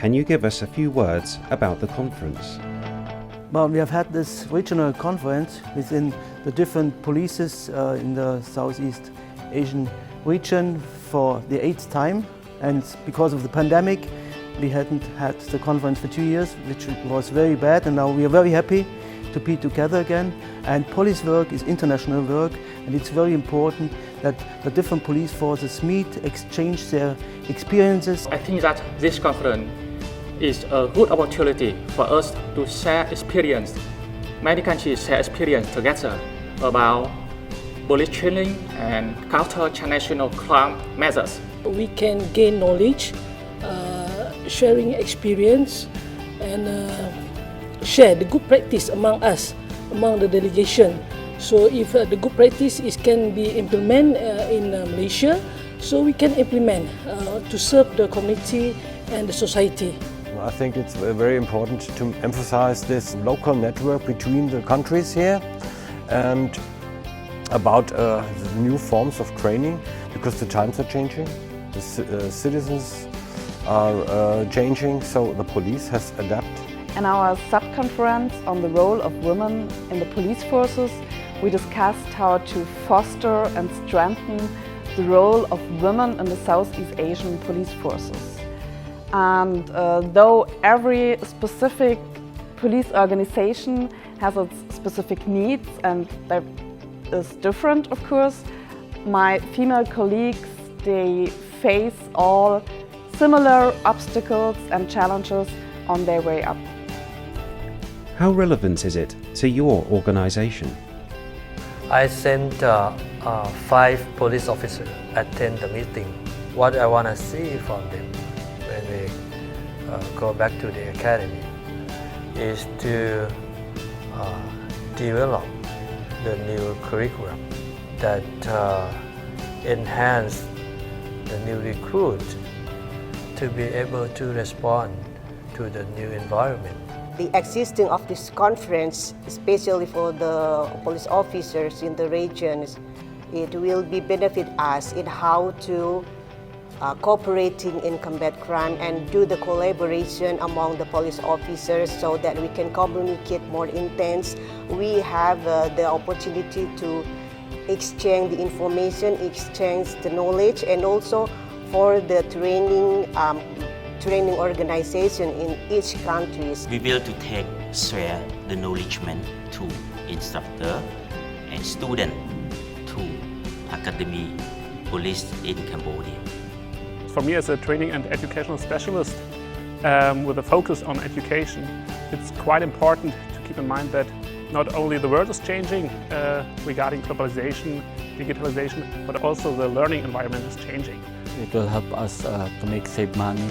can you give us a few words about the conference? Well, we have had this regional conference within the different polices in the Southeast Asian region for the 8th time, and because of the pandemic we hadn't had the conference for 2 years, which was very bad, and now we are very happy to be together again. And police work is international work, and it's very important that the different police forces meet, exchange their experiences. I think that this conference is a good opportunity for us to share experience. Many countries share experience together about police training and counter transnational crime methods. We can gain knowledge, sharing experience, and share the good practice among us, among the delegation. So if the good practice can be implemented in Malaysia, so we can implement to serve the community and the society. I think it's very important to emphasize this local network between the countries here and about the new forms of training, because the times are changing, the citizens are changing, so the police has adapted. In our sub-conference on the role of women in the police forces, we discussed how to foster and strengthen the role of women in the Southeast Asian police forces. And though every specific police organization has its specific needs, and that is different, of course, my female colleagues, they face all similar obstacles and challenges on their way up. How relevant is it to your organisation? I sent 5 police officers attend the meeting. What I want to see from them when they go back to the academy is to develop the new curriculum that enhance the new recruit to be able to respond to the new environment. The existing of this conference, especially for the police officers in the regions, it will be benefit us in how to cooperating in combat crime and do the collaboration among the police officers so that we can communicate more intense. We have the opportunity to exchange the information, exchange the knowledge, and also for the training organization in each country. We will to share the knowledge to instructor and student to Academy Police in Cambodia. For me as a training and educational specialist with a focus on education, it's quite important to keep in mind that not only the world is changing regarding globalization, digitalization, but also the learning environment is changing. It will help us to save money,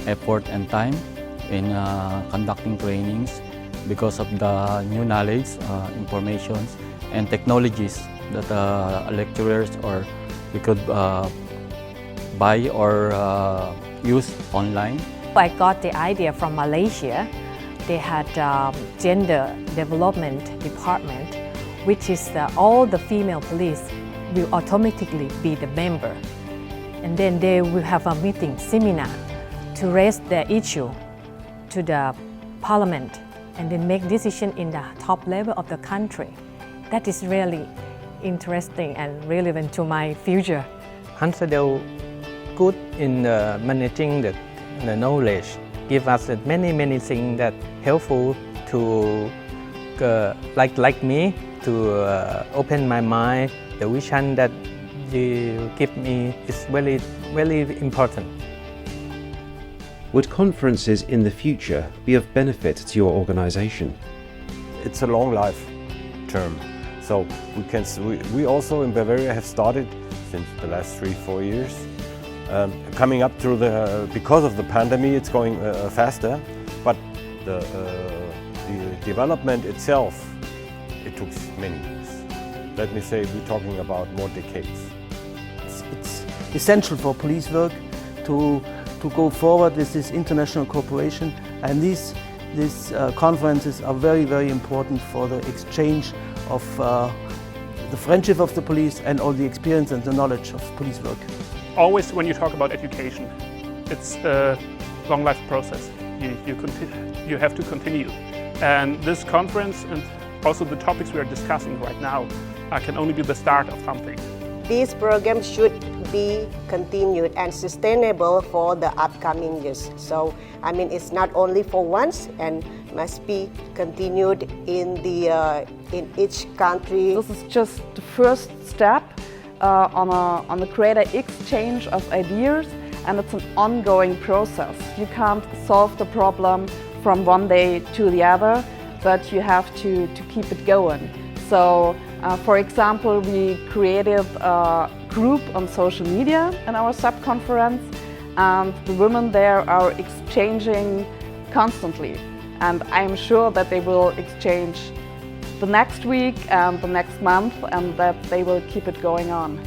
effort and time in conducting trainings because of the new knowledge, informations and technologies that lecturers or we could buy or use online. I got the idea from Malaysia. They had gender development department, which is all the female police will automatically be the member. And then they will have a meeting, seminar, to raise the issue to the parliament and then make decision in the top level of the country. That is really interesting and relevant to my future. Hence, they're good in managing the knowledge, give us many things that helpful to like me to open my mind. The vision that you give me is very important. Would conferences in the future be of benefit to your organisation? It's a long life term, so we also in Bavaria have started since the last 3-4 years. Coming up through because of the pandemic, it's going faster, but the development itself, it took many years. Let me say we're talking about more decades. It's essential for police work to go forward with this international cooperation, and these conferences are very important for the exchange of the friendship of the police and all the experience and the knowledge of police work. Always when you talk about education, it's long life process. You have to continue. And this conference and also the topics we are discussing right now can only be the start of something. These programs should be continued and sustainable for the upcoming years. So, I mean, it's not only for once and must be continued in each country. This is just the first step on the greater exchange of ideas, and it's an ongoing process. You can't solve the problem from one day to the other, but you have to keep it going. So, for example, we created a group on social media in our sub-conference, and the women there are exchanging constantly. And I'm sure that they will exchange the next week and the next month, and that they will keep it going on.